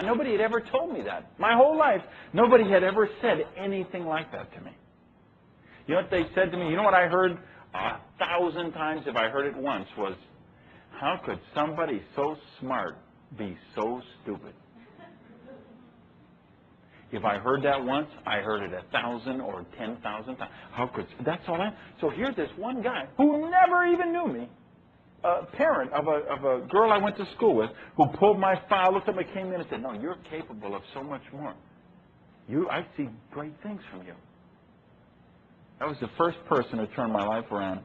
And nobody had ever told me that. My whole life, nobody had ever said anything like that to me. You know what they said to me? You know what I heard 1,000 times, if I heard it once, was, how could somebody so smart be so stupid? If I heard that once, I heard it 1,000 or 10,000 times. How could, that's all I, so here's this one guy who never even knew me, a parent of a girl I went to school with, who pulled my file, looked at me, came in and said, no, you're capable of so much more. I see great things from you. That was the first person who turned my life around.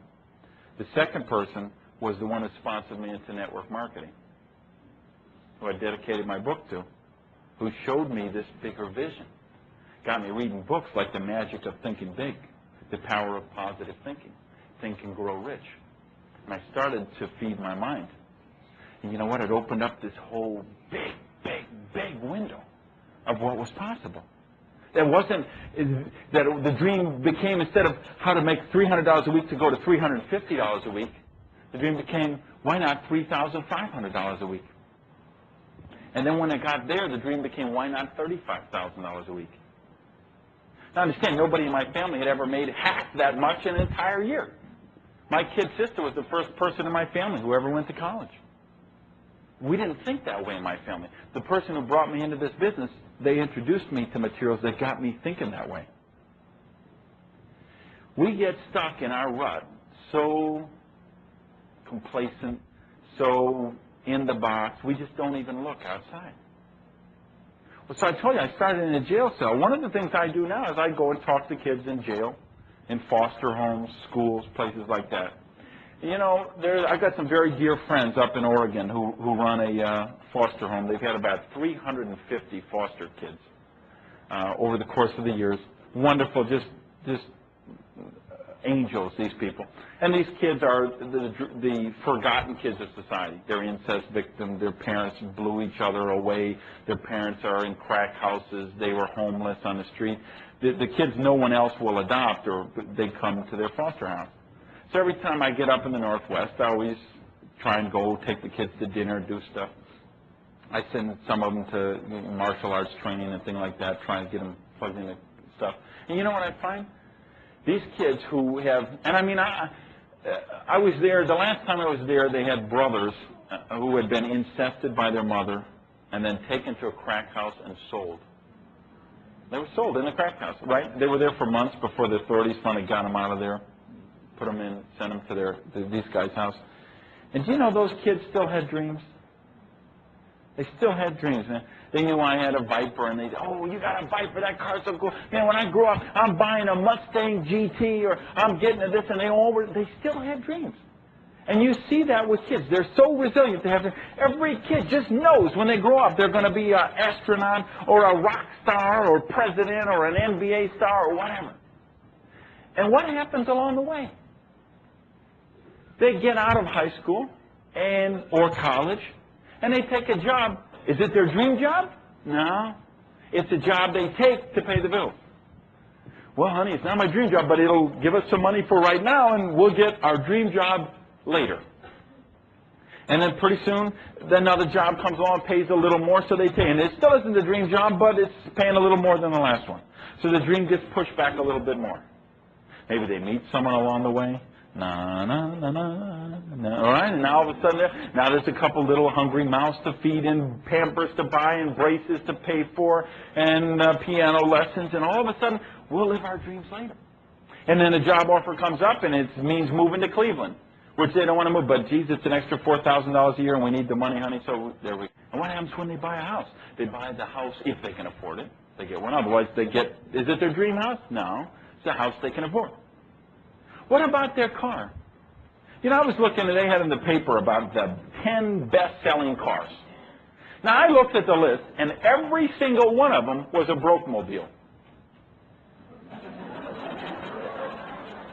The second person was the one who sponsored me into network marketing, who I dedicated my book to, who showed me this bigger vision. Got me reading books like The Magic of Thinking Big, The Power of Positive Thinking, Think and Grow Rich. And I started to feed my mind. And you know what? It opened up this whole big window of what was possible. That wasn't, that the dream became, instead of how to make $300 a week to go to $350 a week, the dream became, why not $3,500 a week? And then when I got there, the dream became, why not $35,000 a week? Now understand, nobody in my family had ever made half that much in an entire year. My kid sister was the first person in my family who ever went to college. We didn't think that way in my family. The person who brought me into this business, they introduced me to materials that got me thinking that way. We get stuck in our rut, so complacent, so in the box, we just don't even look outside. Well, so I told you, I started in a jail cell. One of the things I do now is I go and talk to kids in jail, in foster homes, schools, places like that. You know, I've got some very dear friends up in Oregon who run a foster home. They've had about 350 foster kids over the course of the years. Wonderful, just angels, these people. And these kids are the forgotten kids of society. They're incest victims. Their parents blew each other away. Their parents are in crack houses. They were homeless on the street. The kids no one else will adopt, or they come to their foster house. So every time I get up in the Northwest, I always try and go take the kids to dinner, do stuff. I send some of them to martial arts training and things like that, trying to get them plugged into stuff. And you know what I find? These kids who have, and I mean, I was there, the last time I was there, they had brothers who had been incested by their mother and then taken to a crack house and sold. They were sold in the crack house, right? They were there for months before the authorities finally got them out of there, put them in, sent them to these guys' house. And do you know those kids still had dreams? They still had dreams, man. They knew I had a Viper, and they said, oh, you got a Viper, that car's so cool. Man, when I grow up, I'm buying a Mustang GT, or I'm getting a this, and they still had dreams. And you see that with kids. They're so resilient. Every kid just knows when they grow up they're going to be an astronaut, or a rock star, or president, or an NBA star, or whatever. And what happens along the way? They get out of high school or college, and they take a job. Is it their dream job? No. It's a job they take to pay the bills. Well, honey, it's not my dream job, but it'll give us some money for right now, and we'll get our dream job later. And then pretty soon, then another job comes along, pays a little more, so they take. And it still isn't the dream job, but it's paying a little more than the last one. So the dream gets pushed back a little bit more. Maybe they meet someone along the way. All right, and now all of a sudden, now there's a couple little hungry mouths to feed, and Pampers to buy, and braces to pay for, and piano lessons, and all of a sudden, we'll live our dreams later. And then a job offer comes up, and it means moving to Cleveland, which they don't want to move, but geez, it's an extra $4,000 a year, and we need the money, honey, so there we go. And what happens when they buy a house? They buy the house if they can afford it. They get one, otherwise they get, is it their dream house? No, it's a house they can afford. What about their car? You know, I was looking, and they had in the paper about the 10 best-selling cars. Now, I looked at the list, and every single one of them was a broke-mobile.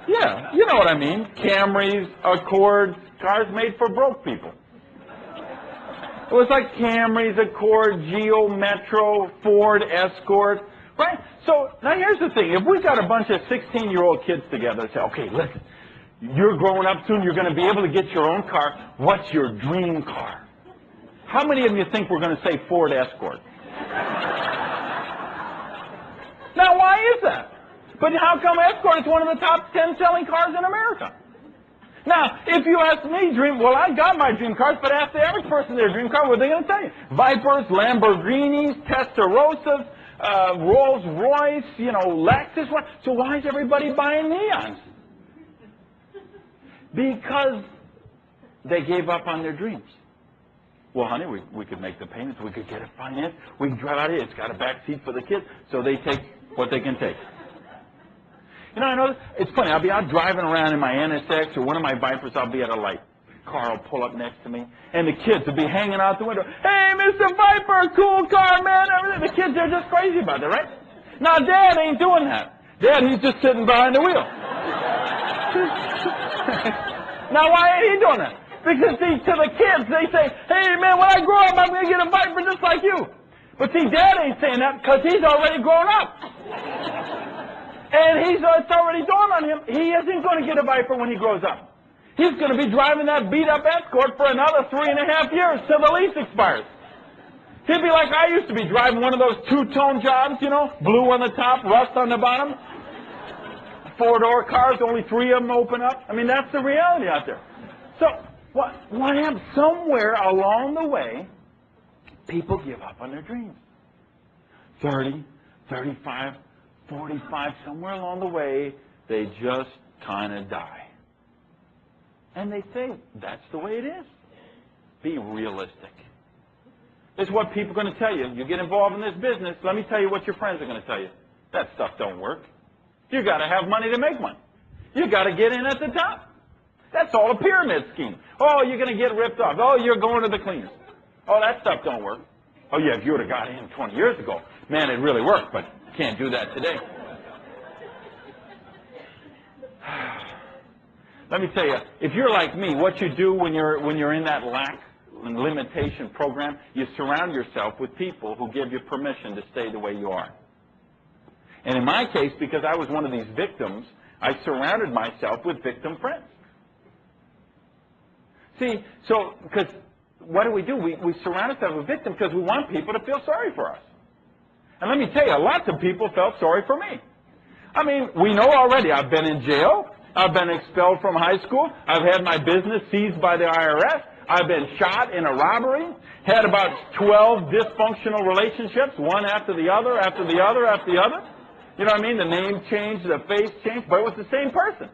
Yeah, you know what I mean. Camrys, Accords, cars made for broke people. It was like Camrys, Accord, Geo, Metro, Ford, Escort. Right? So, now here's the thing. If we got a bunch of 16-year-old kids together and say, okay, listen, you're growing up soon, you're going to be able to get your own car. What's your dream car? How many of you think we're going to say Ford Escort? Now, why is that? But how come Escort is one of the top 10 selling cars in America? Now, if you ask me, well, I got my dream cars, but ask the average person their dream car, what are they going to tell you? Vipers, Lamborghinis, Testarossas, Rolls Royce, Lexus. So why is everybody buying Neons? Because they gave up on their dreams. Well, honey, we could make the payments, we could get it financed, we can drive out here, it's got a back seat for the kids, so they take what they can take. I know it's funny. I'll be out driving around in my NSX or one of my Vipers. I'll be at a light. Car will pull up next to me, and the kids will be hanging out the window. Hey, Mr. Viper, cool car, man. Everything. The kids are just crazy about that, right? Now, Dad ain't doing that. Dad, he's just sitting behind the wheel. Now, why ain't he doing that? Because, see, to the kids, they say, hey, man, when I grow up, I'm going to get a Viper just like you. But, see, Dad ain't saying that because he's already grown up. And it's already dawned on him, he isn't going to get a Viper when he grows up. He's going to be driving that beat-up Escort for another 3.5 years till the lease expires. He'll be like I used to be, driving one of those two-tone jobs, blue on the top, rust on the bottom. 4-door cars, only 3 of them open up. I mean, that's the reality out there. So, what happened? Somewhere along the way, people give up on their dreams. 30, 35, 45, somewhere along the way, they just kind of die. And they think that's the way it is. Be realistic. This is what people are going to tell you. You get involved in this business, let me tell you what your friends are going to tell you. That stuff don't work. You got to have money to make money. You got to get in at the top. That's all a pyramid scheme. Oh, you're going to get ripped off. Oh, you're going to the cleaners. Oh, that stuff don't work. Oh, yeah, if you would have got in 20 years ago, man, it really worked, but can't do that today. Let me tell you, if you're like me, what you do when you're in that lack and limitation program, you surround yourself with people who give you permission to stay the way you are. And in my case, because I was one of these victims, I surrounded myself with victim friends. See, so, because what do? We surround ourselves with victims because we want people to feel sorry for us. And let me tell you, lots of people felt sorry for me. I mean, we know already, I've been in jail, I've been expelled from high school, I've had my business seized by the IRS, I've been shot in a robbery, had about 12 dysfunctional relationships, one after the other, after the other, after the other. You know what I mean? The name changed, the face changed, but it was the same person.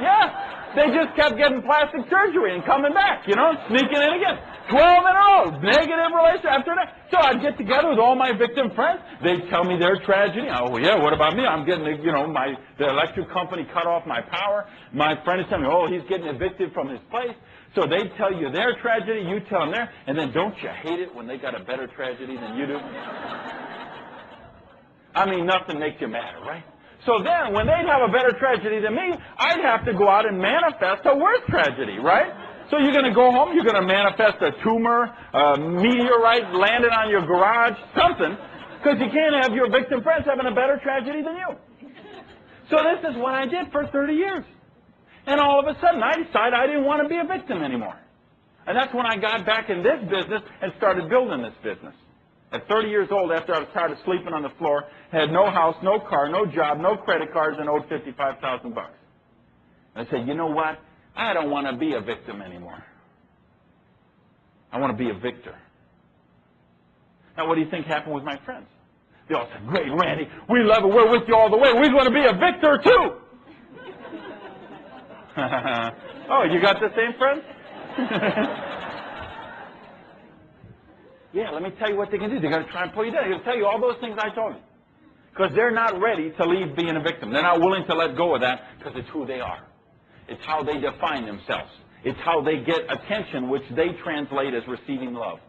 Yeah. They just kept getting plastic surgery and coming back, sneaking in again. 12 in a row, negative relationship after that. So I'd get together with all my victim friends. They'd tell me their tragedy. Oh, well, yeah, what about me? I'm getting, the electric company cut off my power. My friend is telling me, oh, he's getting evicted from his place. So they tell you their tragedy, you tell them theirs, and then don't you hate it when they got a better tragedy than you do? I mean, nothing makes you madder, right? So then, when they'd have a better tragedy than me, I'd have to go out and manifest a worse tragedy, right? So you're going to go home, you're going to manifest a tumor, a meteorite landing on your garage, something, because you can't have your victim friends having a better tragedy than you. So this is what I did for 30 years. And all of a sudden, I decided I didn't want to be a victim anymore. And that's when I got back in this business and started building this business. At 30 years old, after I was tired of sleeping on the floor, had no house, no car, no job, no credit cards, and owed $55,000. I said, you know what? I don't want to be a victim anymore. I want to be a victor. Now, what do you think happened with my friends? They all said, great, Randy, we love it, we're with you all the way, we want to be a victor too. Oh, you got the same friends? Yeah, let me tell you what they can do. They're going to try and pull you down. They're going to tell you all those things I told you. Because they're not ready to leave being a victim. They're not willing to let go of that because it's who they are. It's how they define themselves. It's how they get attention, which they translate as receiving love.